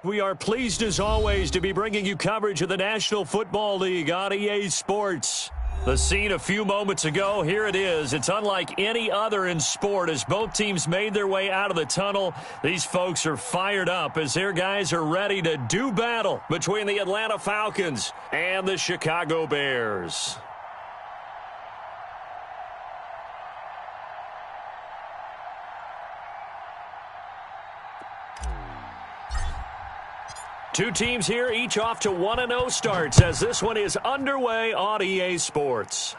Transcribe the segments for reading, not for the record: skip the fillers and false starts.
We are pleased as always to be bringing you coverage of the National Football League on EA Sports. The scene a few moments ago, here it is. It's unlike any other in sport as both teams made their way out of the tunnel. These folks are fired up as their guys are ready to do battle between the Atlanta Falcons and the Chicago Bears. Two teams here, each off to 1-0 starts as this one is underway on EA Sports.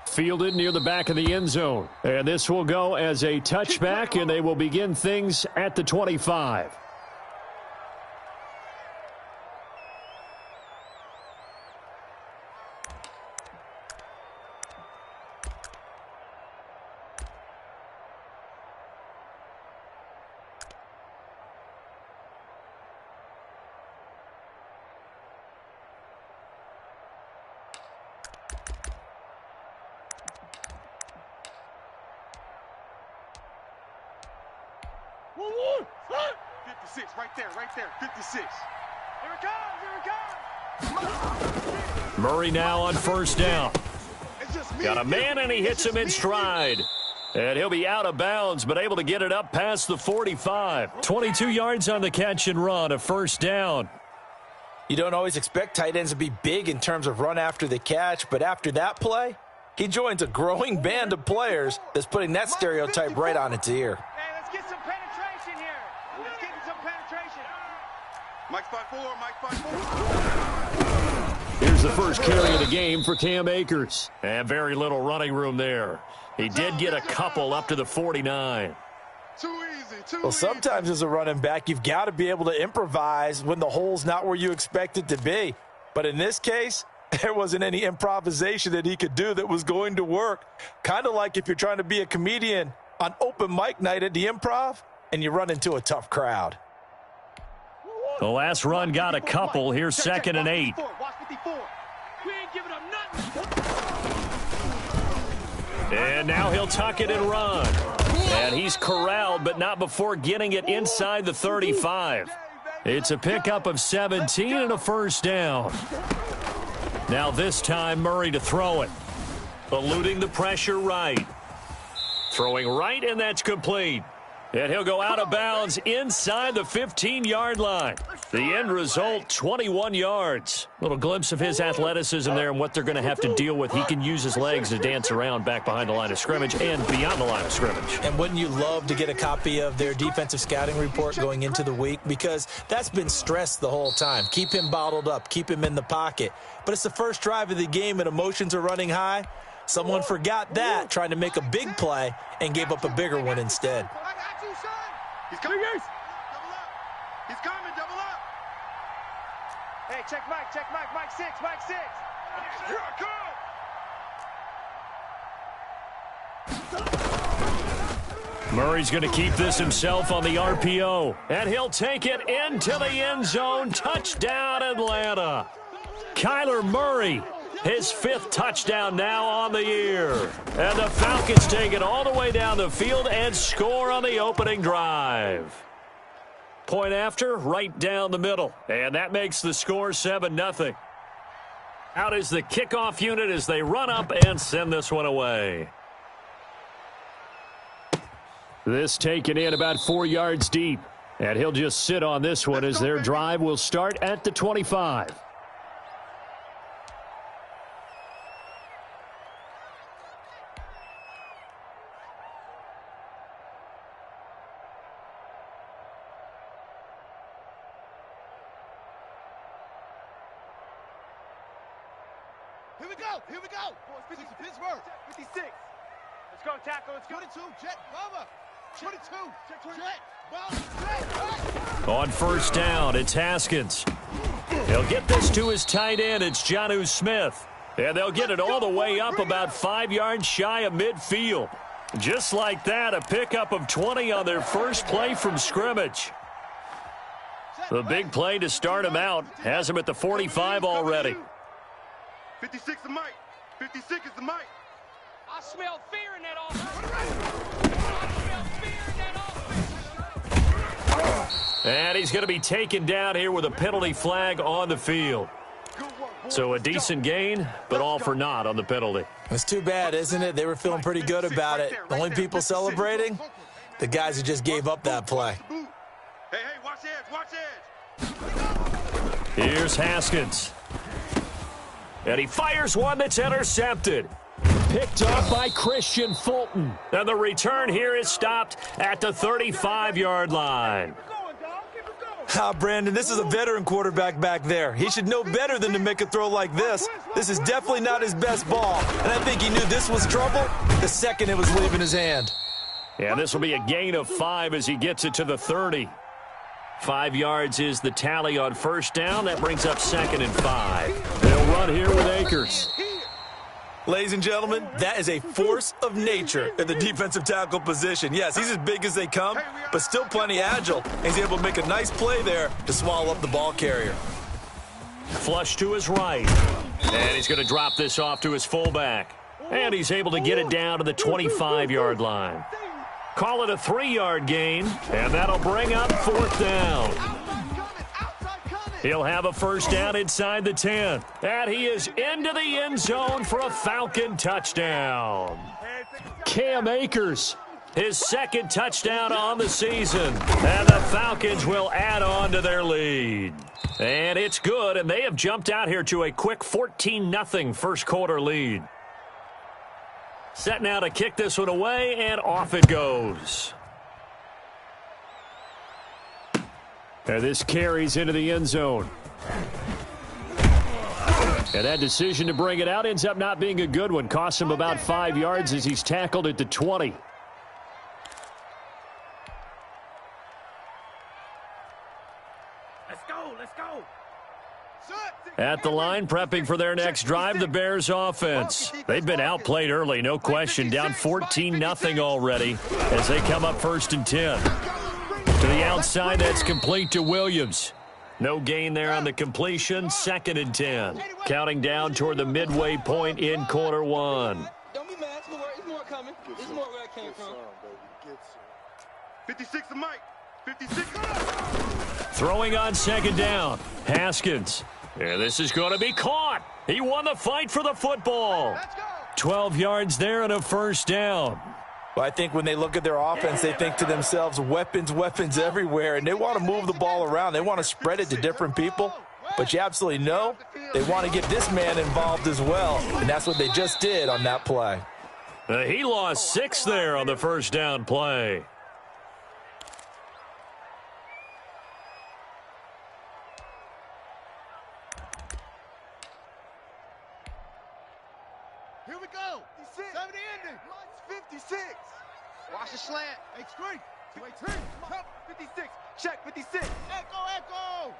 Fielded near the back of the end zone. And this will go as a touchback, and they will begin things at the 25. Right there, 56. Here it comes. Murray now on first down. Got a man, and he hits him in stride. And he'll be out of bounds, but able to get it up past the 45. 22 yards on the catch and run, a first down. You don't always expect tight ends to be big in terms of run after the catch, but after that play, he joins a growing band of players that's putting that stereotype right on its ear. Let's get some penetration here. Let's get some penetration. Mike's 5'4", Mike's 5'4". Here's the first carry of the game for Cam Akers. And very little running room there. He did get a couple up to the 49. Well, sometimes as a running back, you've got to be able to improvise when the hole's not where you expect it to be. But in this case, there wasn't any improvisation that he could do that was going to work. Kind of like if you're trying to be a comedian on open mic night at the Improv and you run into a tough crowd. The last run got a couple. Here's 2nd and 8. And now he'll tuck it and run. And he's corralled, but not before getting it inside the 35. It's a pickup of 17 and a first down. Now this time Murray to throw it. Eluding the pressure right. Throwing right, and that's complete. And he'll go out of bounds inside the 15-yard line. The end result, 21 yards. Little glimpse of his athleticism there and what they're going to have to deal with. He can use his legs to dance around back behind the line of scrimmage and beyond the line of scrimmage. And wouldn't you love to get a copy of their defensive scouting report going into the week? Because that's been stressed the whole time. Keep him bottled up. Keep him in the pocket. But it's the first drive of the game and emotions are running high. Someone forgot that, trying to make a big play, and gave up a bigger one instead. He's coming. Double up. He's coming. Double up. Hey, check Mike. Check Mike. Mike 6. Mike 6. Here I come. Murray's going to keep this himself on the RPO. And he'll take it into the end zone. Touchdown, Atlanta. Kyler Murray, his 5th touchdown now on the year. And the Falcons take it all the way down the field and score on the opening drive. Point after, right down the middle. And that makes the score 7-0. Out is the kickoff unit as they run up and send this one away. This taken in about 4 yards deep. And he'll just sit on this one as their drive will start at the 25. Here we go. Here we go. 50 Pittsburgh. 56. Let's go, tackle. Let's go. 22. Jet. Bomber. 22. Jet. Bomber. On first down, it's Haskins. He'll get this to his tight end. It's Jonnu Smith. And they'll get it all the way up about 5 yards shy of midfield. Just like that, a pickup of 20 on their first play from scrimmage. The big play to start him out has him at the 45 already. 56 is Mike. 56 is the Mike. I smell fear in that offense. I smell fear in that offense. And he's going to be taken down here with a penalty flag on the field. So a decent gain, but all for naught on the penalty. It's too bad, isn't it? They were feeling pretty good about it. The only people celebrating, the guys who just gave up that play. Hey, watch edge. Here's Haskins. And he fires one that's intercepted. Picked up by Christian Fulton. And the return here is stopped at the 35-yard line. Brandon, this is a veteran quarterback back there. He should know better than to make a throw like this. This is definitely not his best ball. And I think he knew this was trouble the second it was leaving his hand. Yeah, this will be a gain of 5 as he gets it to the 30. 5 yards is the tally on first down. That brings up 2nd and 5. They'll run here with Akers. Ladies and gentlemen, that is a force of nature in the defensive tackle position. Yes, he's as big as they come, but still plenty agile. He's able to make a nice play there to swallow up the ball carrier. Flush to his right. And he's going to drop this off to his fullback. And he's able to get it down to the 25-yard line. Call it a 3-yard gain, and that'll bring up 4th down. He'll have a first down inside the 10. And he is into the end zone for a Falcon touchdown. Cam Akers, his 2nd touchdown on the season. And the Falcons will add on to their lead. And it's good, and they have jumped out here to a quick 14-0 first quarter lead. Set now to kick this one away, and off it goes. And this carries into the end zone. And that decision to bring it out ends up not being a good one. Costs him about 5 yards as he's tackled at the 20. Let's go. At the line, prepping for their next drive, the Bears offense. They've been outplayed early, no question. Down 14-0 already as they come up 1st and 10. To the outside, that's complete to Williams. No gain there on the completion. 2nd and 10. Counting down toward the midway point in quarter 1. Don't be mad. There's more coming. There's more where I came from. 56 to Mike. 56. Throwing on 2nd down. Haskins. And this is going to be caught. He won the fight for the football. 12 yards there and a first down. Well, I think when they look at their offense, they think to themselves, weapons everywhere, and they want to move the ball around. They want to spread it to different people, but you absolutely know they want to get this man involved as well, and that's what they just did on that play. He lost 6 there on the first down play. Here we go. 70 ending. 56. Watch the slant. H3. 56. Check 56. Echo.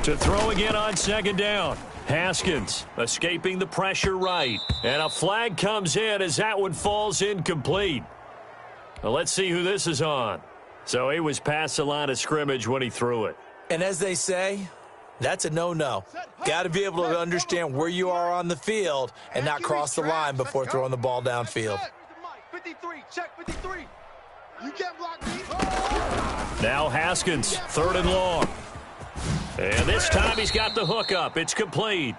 To throw again on 2nd down. Haskins escaping the pressure right. And a flag comes in as that one falls incomplete. Well, let's see who this is on. So he was past the line of scrimmage when he threw it. And as they say, that's a no-no. Got to be able to understand where you are on the field and not cross the line before throwing the ball downfield. 53, check 53. You can't block me. Now Haskins, 3rd and long. And this time he's got the hook up. It's complete.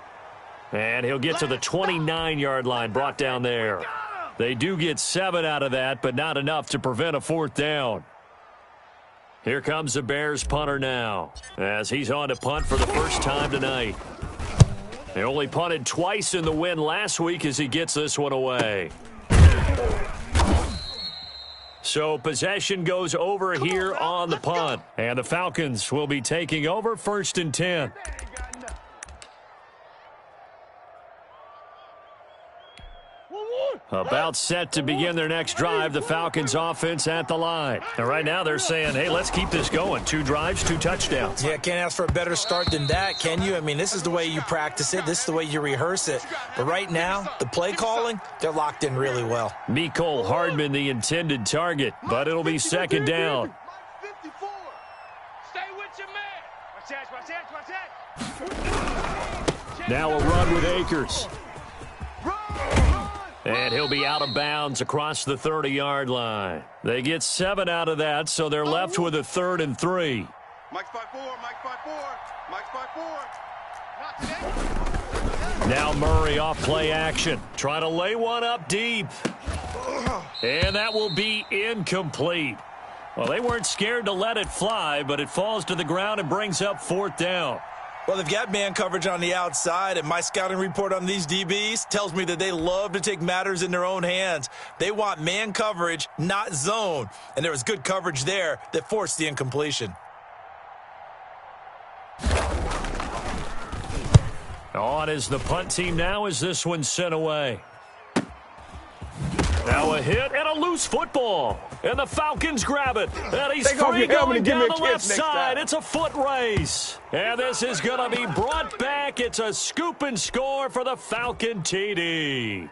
And he'll get to the 29-yard line, brought down there. They do get 7 out of that, but not enough to prevent a 4th down. Here comes the Bears punter now, as he's on to punt for the first time tonight. They only punted twice in the win last week as he gets this one away. So possession goes over here on the punt, and the Falcons will be taking over 1st and 10. About set to begin their next drive, the Falcons offense at the line. And right now they're saying, hey, let's keep this going. 2 drives, 2 touchdowns. Yeah, can't ask for a better start than that, can you? I mean, this is the way you practice it. This is the way you rehearse it. But right now, the play calling, they're locked in really well. Mecole Hardman, the intended target, but it'll be 2nd down. 54. Stay with your man. Watch that. Now a run with Akers. And he'll be out of bounds across the 30-yard line. They get 7 out of that, so they're left with a 3rd and 3. Mike's 5-4, Mike's 5-4, Mike's 5-4. Now Murray off play action. Trying to lay one up deep. And that will be incomplete. Well, they weren't scared to let it fly, but it falls to the ground and brings up 4th down. Well, they've got man coverage on the outside, and my scouting report on these DBs tells me that they love to take matters in their own hands. They want man coverage, not zone. And there was good coverage there that forced the incompletion. On is the punt team now as this one's sent away. Now a hit and a loose football. And the Falcons grab it. And he's free going down the left side. It's a foot race. And this is going to be brought back. It's a scoop and score for the Falcon TD.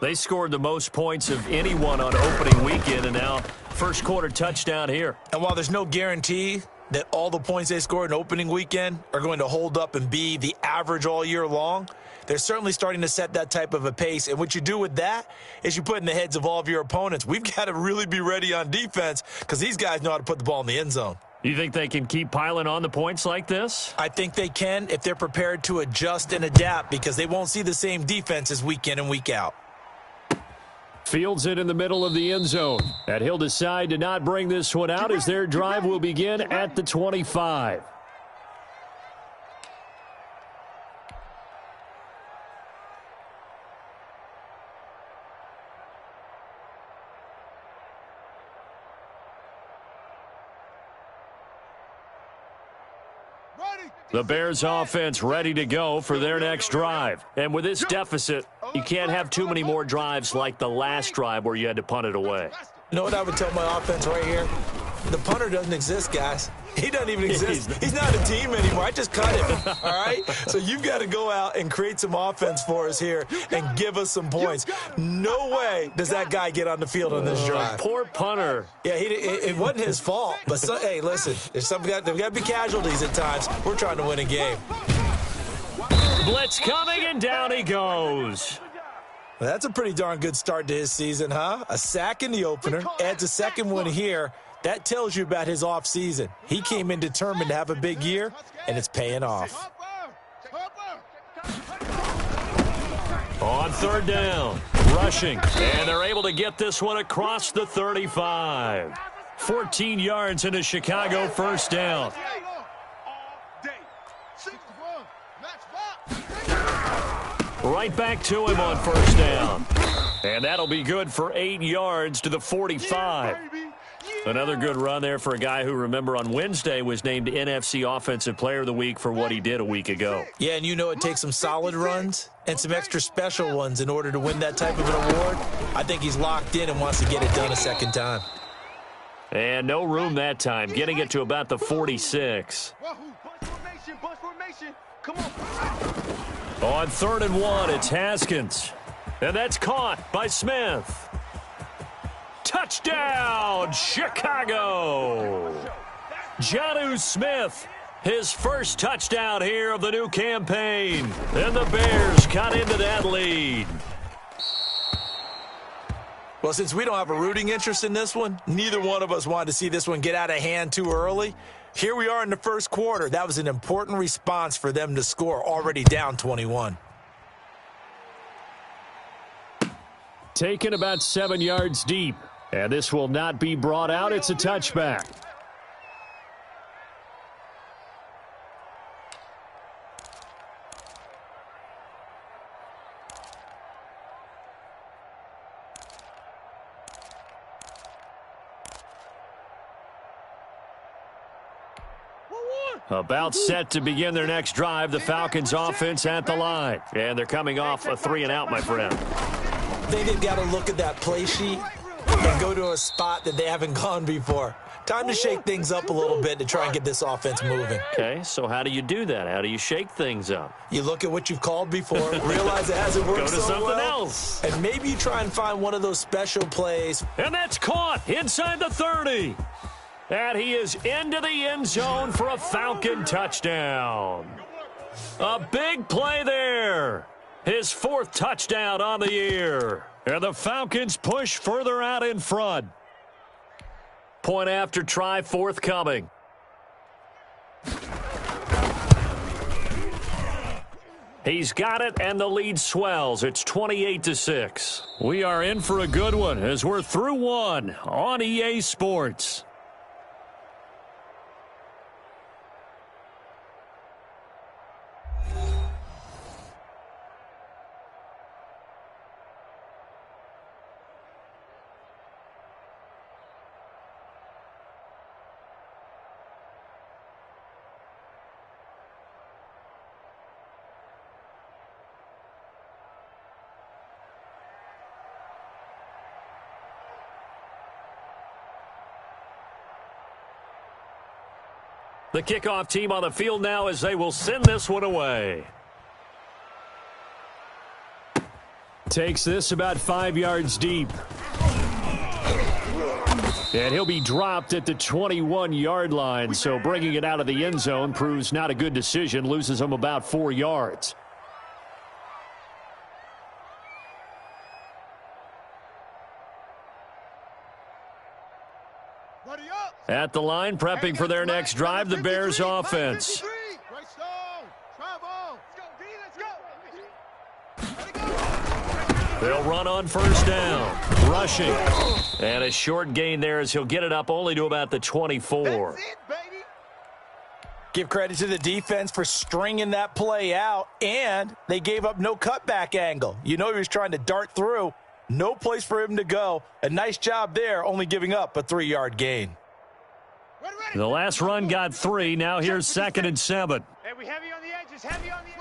They scored the most points of anyone on opening weekend, and now first quarter touchdown here. And while there's no guarantee that all the points they scored in opening weekend are going to hold up and be the average all year long, they're certainly starting to set that type of a pace. And what you do with that is you put in the heads of all of your opponents, we've got to really be ready on defense because these guys know how to put the ball in the end zone. You think they can keep piling on the points like this? I think they can if they're prepared to adjust and adapt because they won't see the same defenses week in and week out. Fields it in the middle of the end zone. And he'll decide to not bring this one out as their drive will begin at the 25. The Bears offense ready to go for their next drive. And with this deficit, you can't have too many more drives like the last drive where you had to punt it away. You know what I would tell my offense right here? The punter doesn't exist, guys. He doesn't even exist. He's not a team anymore. I just cut him, all right? So you've got to go out and create some offense for us here and give us some points. No way does that guy get on the field on this drive. Poor punter. Yeah, it wasn't his fault. But, hey, listen, there's got to be casualties at times. We're trying to win a game. Blitz coming, and down he goes. Well, that's a pretty darn good start to his season, huh? A sack in the opener, adds a second one here. That tells you about his offseason. He came in determined to have a big year, and it's paying off. On 3rd down, rushing, and they're able to get this one across the 35. 14 yards into Chicago, 1st down. Right back to him on 1st down. And that'll be good for 8 yards to the 45. Another good run there for a guy who, remember, on Wednesday was named NFC Offensive Player of the Week for what he did a week ago. Yeah, and you know it takes some solid runs and some extra special ones in order to win that type of an award. I think he's locked in and wants to get it done a second time. And no room that time, getting it to about the 46. On 3rd and 1, it's Haskins. And that's caught by Smith. Touchdown, Chicago! Jonnu Smith, his first touchdown here of the new campaign. And the Bears cut into that lead. Well, since we don't have a rooting interest in this one, neither one of us wanted to see this one get out of hand too early. Here we are in the first quarter. That was an important response for them to score, already down 21. Taken about 7 yards deep. And this will not be brought out. It's a touchback. About set to begin their next drive, the Falcons offense at the line. And they're coming off a 3-and-out, my friend. They've got to look at that play sheet and go to a spot that they haven't gone before. Time to shake things up a little bit to try and get this offense moving. Okay, so how do you do that? How do you shake things up? You look at what you've called before, realize it hasn't worked so well. Go to something else. And maybe you try and find one of those special plays. And that's caught inside the 30. And he is into the end zone for a Falcon touchdown. A big play there. His 4th touchdown on the year. And the Falcons push further out in front. Point after try forthcoming. He's got it, and the lead swells. It's 28-6. We are in for a good one as we're through one on EA Sports. The kickoff team on the field now as they will send this one away. Takes this about 5 yards deep. And he'll be dropped at the 21-yard line, so bringing it out of the end zone proves not a good decision, loses him about 4 yards. At the line, prepping for their next drive, the Bears offense. They'll run on first down. Rushing. And a short gain there as he'll get it up only to about the 24. Give credit to the defense for stringing that play out, and they gave up no cutback angle. You know he was trying to dart through. No place for him to go. A nice job there, only giving up a 3-yard gain. The last run got 3. Now here's 2nd and 7. Hey, we heavy on the edges. Heavy on the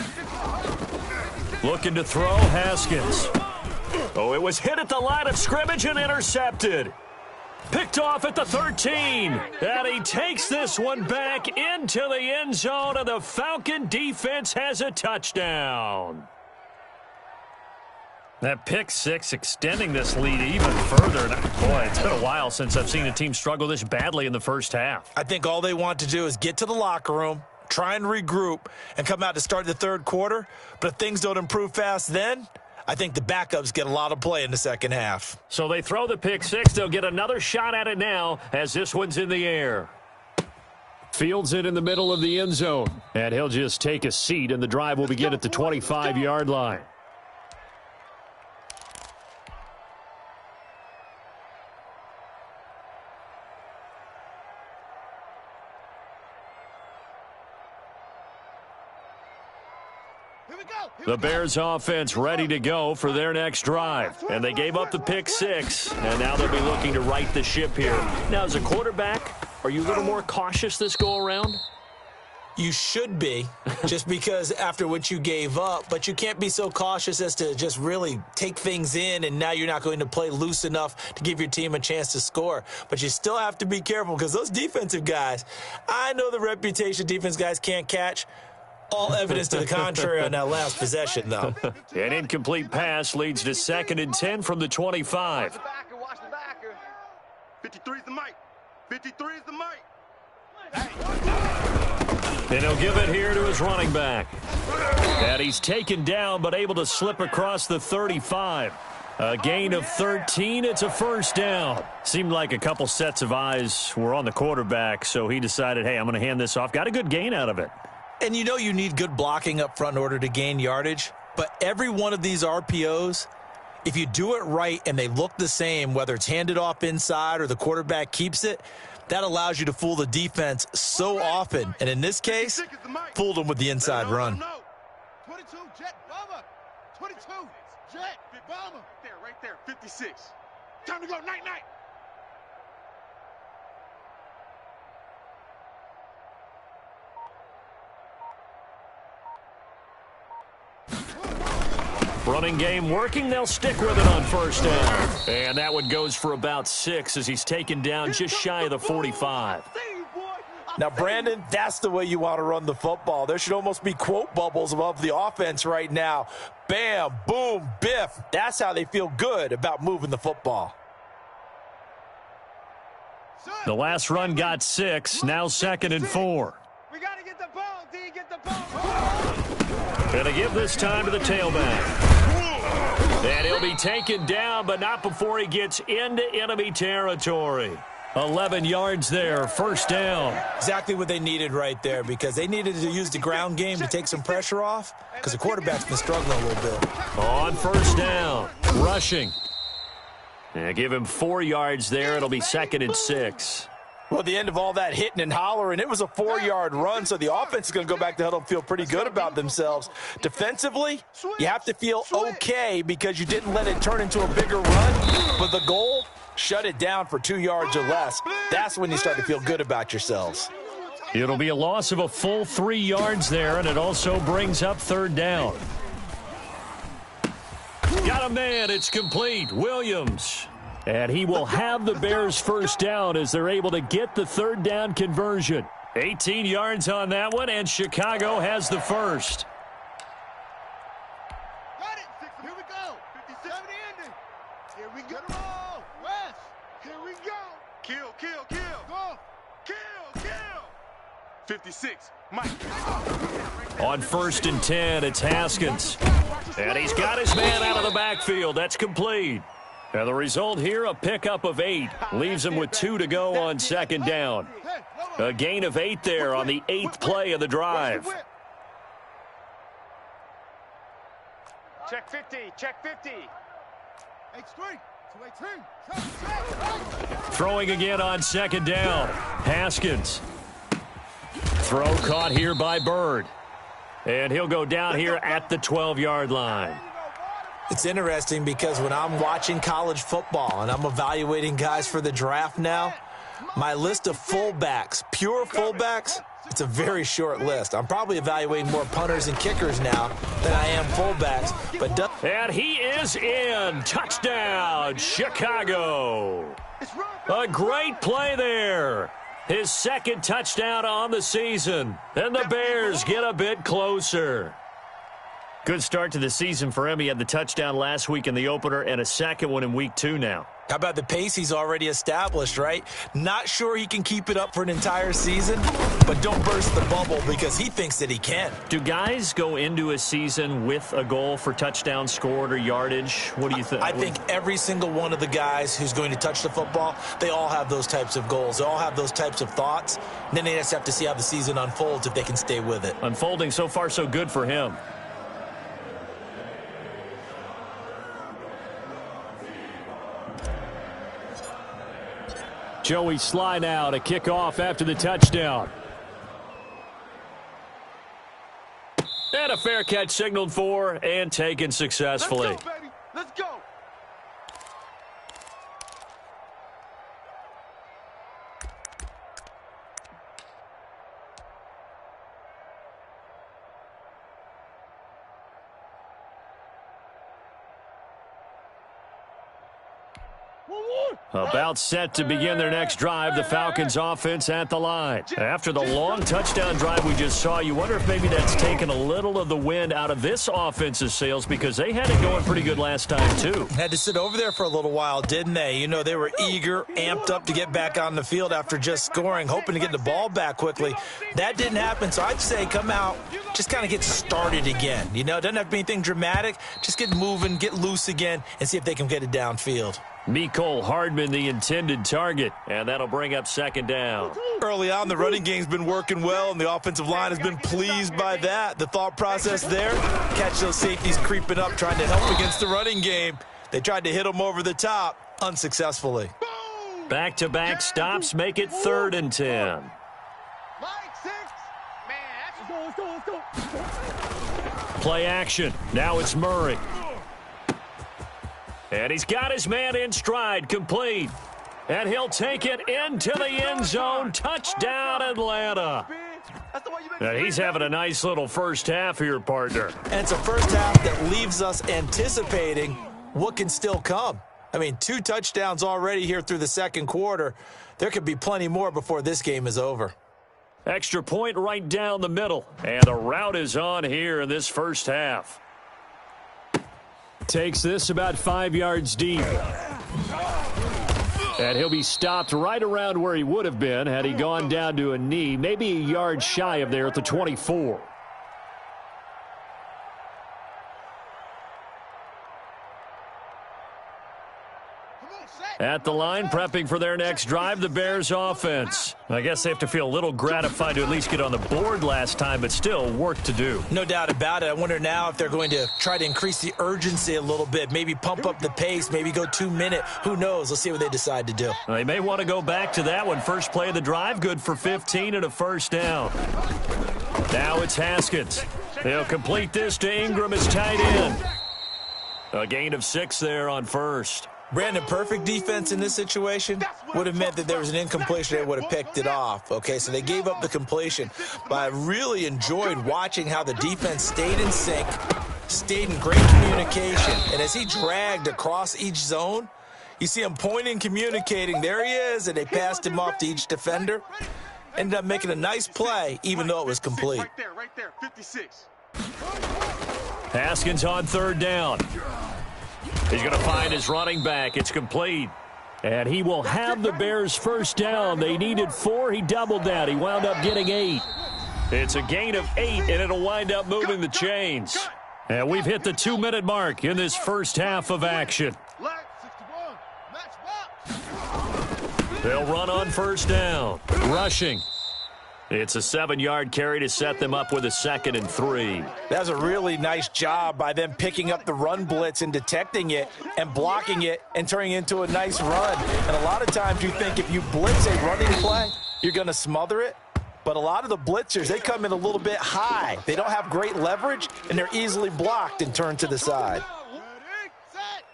edges. Looking to throw, Haskins. Oh, it was hit at the line of scrimmage and intercepted. Picked off at the 13. And he takes this one back into the end zone, and the Falcon defense has a touchdown. That pick 6 extending this lead even further. Boy, it's been a while since I've seen a team struggle this badly in the first half. I think all they want to do is get to the locker room, try and regroup, and come out to start the third quarter. But if things don't improve fast then, I think the backups get a lot of play in the second half. So they throw the pick 6. They'll get another shot at it now as this one's in the air. Fields it in the middle of the end zone. And he'll just take a seat, and the drive will begin at the 25-yard line. The Bears offense ready to go for their next drive. And they gave up the pick 6, and now they'll be looking to right the ship here. Now, as a quarterback, are you a little more cautious this go-around? You should be, just because after what you gave up, but you can't be so cautious as to just really take things in, and now you're not going to play loose enough to give your team a chance to score. But you still have to be careful because those defensive guys, I know the reputation defense guys can't catch. All evidence to the contrary on that last possession, though. An incomplete pass leads to 2nd and 10 from the 25. Watch the backer. 53 is the mic. 53 is the mic. And he'll give it here to his running back. And he's taken down but able to slip across the 35. A gain of 13. It's a first down. Seemed like a couple sets of eyes were on the quarterback, so he decided, hey, I'm going to hand this off. Got a good gain out of it. And you know you need good blocking up front in order to gain yardage. But every one of these RPOs, if you do it right and they look the same, whether it's handed off inside or the quarterback keeps it, that allows you to fool the defense so often. And in this case, fooled them with the inside run. 22, jet, bomber. 22, jet, bomber. Right there, 56. Time to go, night-night. Running game working. They'll stick with it on first down. And that one goes for about 6 as he's taken down just shy of the 45. Now, Brandon, that's the way you want to run the football. There should almost be quote bubbles above the offense right now. Bam, boom, biff. That's how they feel good about moving the football. The last run got 6. Now 2nd and 4. We got to get the ball, D. Get the ball. Gonna give this time to the tailback. And he'll be taken down, but not before he gets into enemy territory. 11 yards there, first down. Exactly what they needed right there, because they needed to use the ground game to take some pressure off, because the quarterback's been struggling a little bit. On first down, rushing. And give him 4 yards there. It'll be 2nd and 6. Well, at the end of all that hitting and hollering, it was a 4-yard run, so the offense is going to go back to huddle and feel pretty good about themselves. Defensively, you have to feel okay because you didn't let it turn into a bigger run, but the goal, shut it down for 2 yards or less. That's when you start to feel good about yourselves. It'll be a loss of a full 3 yards there, and it also brings up 3rd down. Got a man. It's complete. Williams. And he will have the Bears first down as they're able to get the 3rd down conversion. 18 yards on that one, and Chicago has the first. Got it. Here we go. 57 ending. Here we go. West. Here we go. Kill, kill, kill. Go. Kill, kill. 56. Mike. On 1st and 10, it's Haskins. And he's got his man out of the backfield. That's complete. And the result here, a pickup of 8. Leaves him with 2 to go on 2nd down. A gain of 8 there on the 8th play of the drive. Check 50. Check 50. H3. 218. Throwing again on 2nd down. Haskins. Throw caught here by Bird. And he'll go down here at the 12-yard line. It's interesting because when I'm watching college football and I'm evaluating guys for the draft now, my list of fullbacks, pure fullbacks, it's a very short list. I'm probably evaluating more punters and kickers now than I am fullbacks. And he is in. Touchdown, Chicago. A great play there. His 2nd touchdown on the season. And the Bears get a bit closer. Good start to the season for him. He had the touchdown last week in the opener and a 2nd one in week 2 now. How about the pace he's already established, right? Not sure he can keep it up for an entire season, but don't burst the bubble because he thinks that he can. Do guys go into a season with a goal for touchdown scored or yardage? What do you think? I think every single one of the guys who's going to touch the football, they all have those types of goals. They all have those types of thoughts. And then they just have to see how the season unfolds if they can stay with it. Unfolding so far so good for him. Joey Sly now to kick off after the touchdown. And a fair catch signaled for and taken successfully. Let's go, baby. Let's go. About set to begin their next drive, the Falcons offense at the line. After the long touchdown drive we just saw, you wonder if maybe that's taken a little of the wind out of this offense's sails because they had it going pretty good last time too. Had to sit over there for a little while, didn't they? You know, they were eager, amped up to get back on the field after just scoring, hoping to get the ball back quickly. That didn't happen, so I'd say come out, just kind of get started again. You know, it doesn't have to be anything dramatic. Just get moving, get loose again, and see if they can get it downfield. Mecole Hardman, the intended target, and that'll bring up 2nd down. Early on, the running game's been working well, and the offensive line has been pleased by that. The thought process there, catch those safeties creeping up, trying to help against the running game. They tried to hit them over the top, unsuccessfully. Back-to-back stops make it 3rd and 10. Play action. Now it's Murray. And he's got his man in stride, complete. And he'll take it into the end zone. Touchdown, Atlanta. And he's having a nice little first half here, partner. And it's a first half that leaves us anticipating what can still come. I mean, 2 touchdowns already here through the 2nd quarter. There could be plenty more before this game is over. Extra point right down the middle. And the route is on here in this first half. Takes this about 5 yards deep. And he'll be stopped right around where he would have been had he gone down to a knee, maybe a yard shy of there at the 24. At the line, prepping for their next drive, the Bears offense. I guess they have to feel a little gratified to at least get on the board last time, but still work to do. No doubt about it. I wonder now if they're going to try to increase the urgency a little bit, maybe pump up the pace, maybe go 2 minute. Who knows? Let's see what they decide to do. They may want to go back to that one. First play of the drive, good for 15 and a first down. Now it's Haskins. They'll complete this to Ingram as tight end. A gain of 6 there on first. Brandon, perfect defense in this situation would have meant that there was an incompletion. They would have picked it off. Okay, so they gave up the completion. But I really enjoyed watching how the defense stayed in sync, stayed in great communication. And as he dragged across each zone, you see him pointing, communicating. There he is, and they passed him off to each defender. Ended up making a nice play, even though it was complete. Right there, 56. Haskins on third down. He's going to find his running back. It's complete. And he will have the Bears first down. They needed 4. He doubled that. He wound up getting 8. It's a gain of 8, and it'll wind up moving the chains. And we've hit the 2-minute mark in this first half of action. They'll run on first down. Rushing. It's a 7-yard carry to set them up with a 2nd and 3. That's a really nice job by them picking up the run blitz and detecting it and blocking it and turning it into a nice run. And a lot of times you think if you blitz a running play, you're going to smother it. But a lot of the blitzers, they come in a little bit high. They don't have great leverage, and they're easily blocked and turned to the side.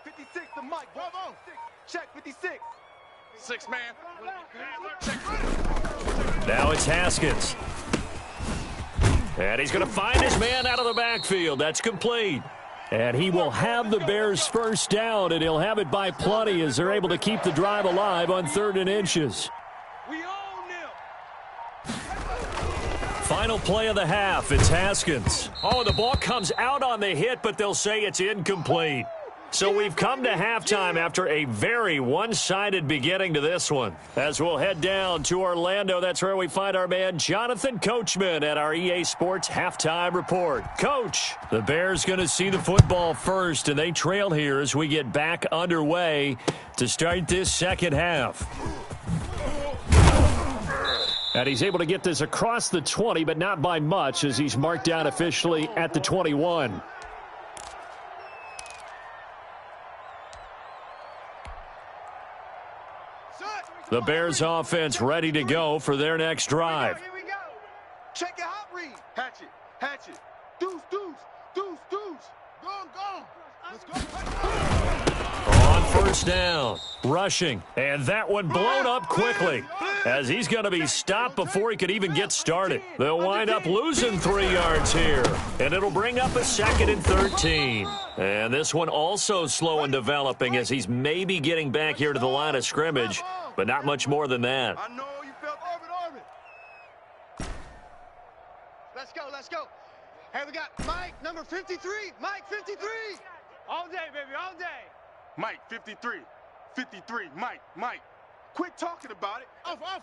56 to Mike. Bravo. Check 56. 6 man. Now it's Haskins. And he's going to find his man out of the backfield. That's complete. And he will have the Bears first down, and he'll have it by plenty as they're able to keep the drive alive on 3rd and inches. We own them. Final play of the half. It's Haskins. Oh, the ball comes out on the hit, but they'll say it's incomplete. So we've come to halftime after a very one-sided beginning to this one. As we'll head down to Orlando, that's where we find our man Jonathan Coachman at our EA Sports Halftime Report. Coach, the Bears going to see the football first, and they trail here as we get back underway to start this second half. And he's able to get this across the 20, but not by much as he's marked down officially at the 21. The Bears offense ready to go for their next drive. Here we go. Check your hot read. Hatchet. Hatchet. Deuce, deuce. Deuce, deuce. Go. Let's go. On first down. Rushing. And that one blown up quickly as he's going to be stopped before he could even get started. They'll wind up losing 3 yards here. And it'll bring up a 2nd and 13. And this one also slow in developing as he's maybe getting back here to the line of scrimmage. But not much more than that. I know you felt orbit. Let's go. Hey, we got Mike, number 53. Mike, 53. All day, baby, all day. Mike, 53. 53. Mike. Quit talking about it. Off.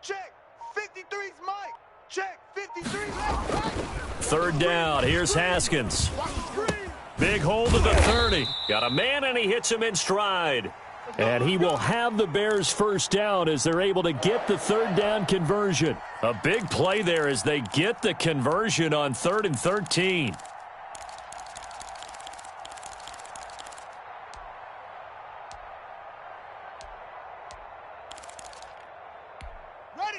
Check. 53's Mike. Check. 53's Mike. 3rd down. Here's Haskins. Big hold of the 30. Got a man, and he hits him in stride. And he will have the Bears first down as they're able to get the 3rd down conversion. A big play there as they get the conversion on 3rd and 13.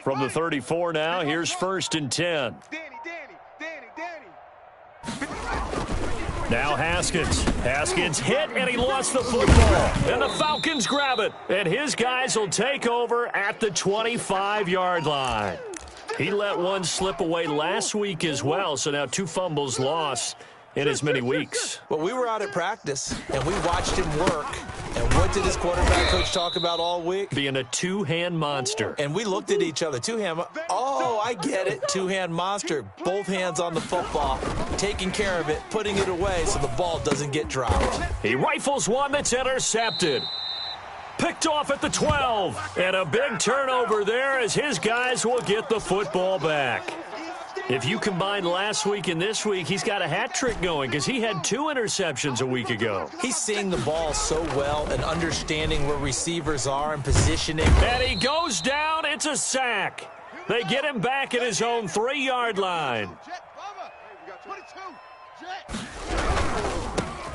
From the 34 now, here's 1st and 10. Danny. Now Haskins hit, and he lost the football. And the Falcons grab it. And his guys will take over at the 25-yard line. He let one slip away last week as well, so now 2 fumbles lost in as many weeks. Well, we were out at practice, and we watched him work. And what did his quarterback coach talk about all week? Being a 2-hand monster. And we looked at each other. 2-hand. Oh, I get it. 2-hand monster. Both hands on the football, taking care of it, putting it away so the ball doesn't get dropped. He rifles one that's intercepted. Picked off at the 12. And a big turnover there as his guys will get the football back. If you combine last week and this week, he's got a hat trick going because he had 2 interceptions a week ago. He's seeing the ball so well and understanding where receivers are and positioning. And he goes down. It's a sack. They get him back at his own 3-yard line.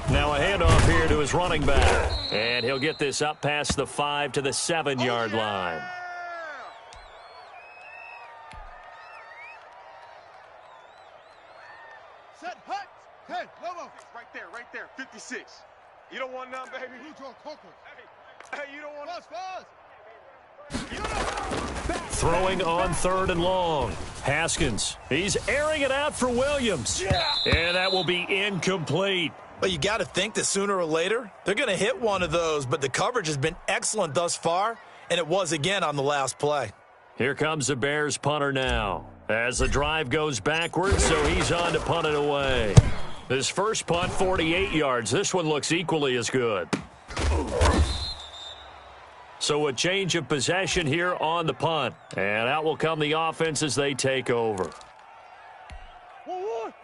Now a handoff here to his running back. And he'll get this up past the 5 to the 7-yard line. Right there, 56. You don't want none, baby. Hey, you don't want us. Throwing on 3rd and long. Haskins, he's airing it out for Williams. And that will be incomplete. But you got to think that sooner or later, they're going to hit one of those. But the coverage has been excellent thus far, and it was again on the last play. Here comes the Bears punter now. As the drive goes backwards, so he's on to punt it away. His first punt, 48 yards. This one looks equally as good. So a change of possession here on the punt. And out will come the offense as they take over.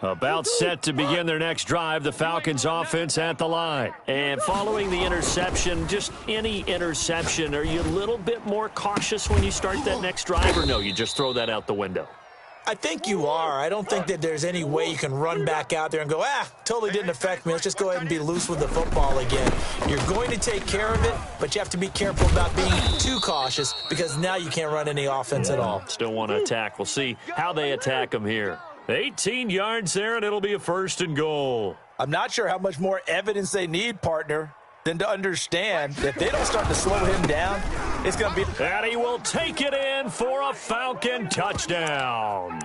About set to begin their next drive, the Falcons offense at the line. And following the interception, just any interception, are you a little bit more cautious when you start that next drive, or no, you just throw that out the window? I think you are. I don't think that there's any way you can run back out there and go, totally didn't affect me. Let's just go ahead and be loose with the football again. You're going to take care of it, but you have to be careful about being too cautious because now you can't run any offense at all. Still want to attack. We'll see how they attack them here. 18 yards there, and it'll be a 1st and goal. I'm not sure how much more evidence they need, partner, than to understand that if they don't start to slow him down, it's going to be... And he will take it in for a Falcon touchdown.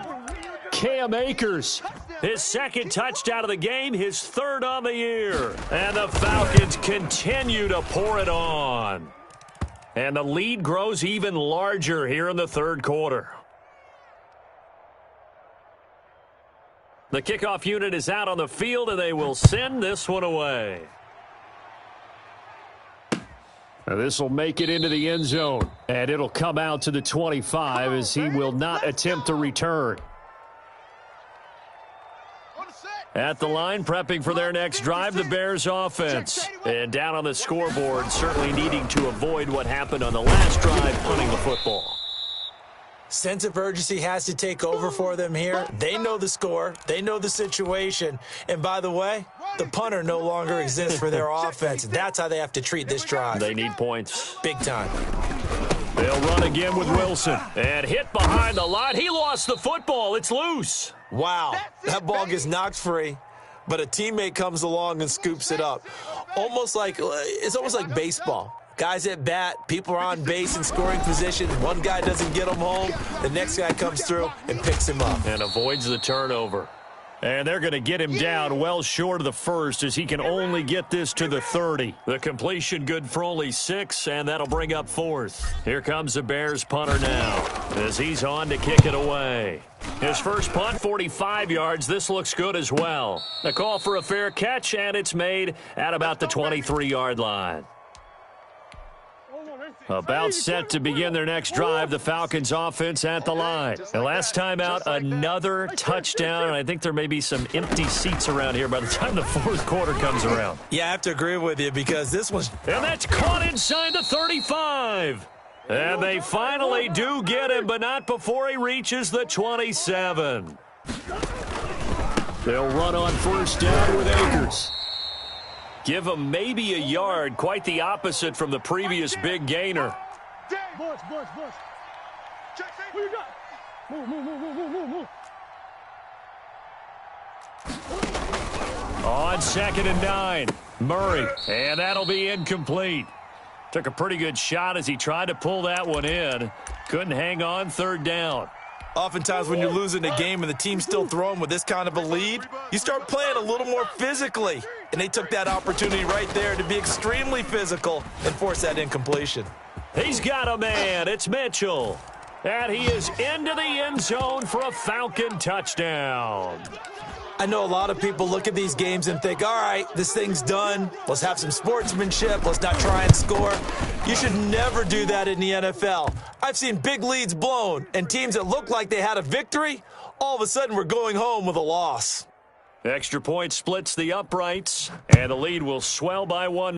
Cam Akers, his 2nd touchdown of the game, his 3rd on the year. And the Falcons continue to pour it on. And the lead grows even larger here in the 3rd quarter. The kickoff unit is out on the field, and they will send this one away. Now this will make it into the end zone, and it'll come out to the 25 as he will not attempt to return. At the line, prepping for their next drive, the Bears offense. And down on the scoreboard, certainly needing to avoid what happened on the last drive, punting the football. Sense of urgency has to take over for them here. They know the score. They know the situation. And by the way, the punter no longer exists for their offense. That's how they have to treat this drive. They need points. Big time. They'll run again with Wilson. And hit behind the line. He lost the football. It's loose. Wow. That ball gets knocked free, but a teammate comes along and scoops it up. It's almost like baseball. Guys at bat, people are on base in scoring position. One guy doesn't get him home. The next guy comes through and picks him up. And avoids the turnover. And they're going to get him down well short of the 1st as he can only get this to the 30. The completion good for only 6, and that'll bring up 4th. Here comes the Bears punter now as he's on to kick it away. His first punt, 45 yards. This looks good as well. A call for a fair catch, and it's made at about the 23-yard line. About set to begin their next drive, the Falcons offense at the line. And last time out, another touchdown, and I think there may be some empty seats around here by the time the 4th quarter comes around. Yeah, I have to agree with you because this one's... And that's caught inside the 35. And they finally do get him, but not before he reaches the 27. They'll run on 1st down with Akers. Give him maybe a yard, quite the opposite from the previous big gainer. Boys. Who you got? Move. On 2nd and 9, Murray, and that'll be incomplete. Took a pretty good shot as he tried to pull that one in. Couldn't hang on 3rd down. Oftentimes when you're losing a game and the team's still throwing with this kind of a lead, you start playing a little more physically. And they took that opportunity right there to be extremely physical and force that incompletion. He's got a man. It's Mitchell. And he is into the end zone for a Falcon touchdown. I know a lot of people look at these games and think, all right, this thing's done. Let's have some sportsmanship. Let's not try and score. You should never do that in the NFL. I've seen big leads blown, and teams that looked like they had a victory, all of a sudden were going home with a loss. Extra point splits the uprights, and the lead will swell by 1.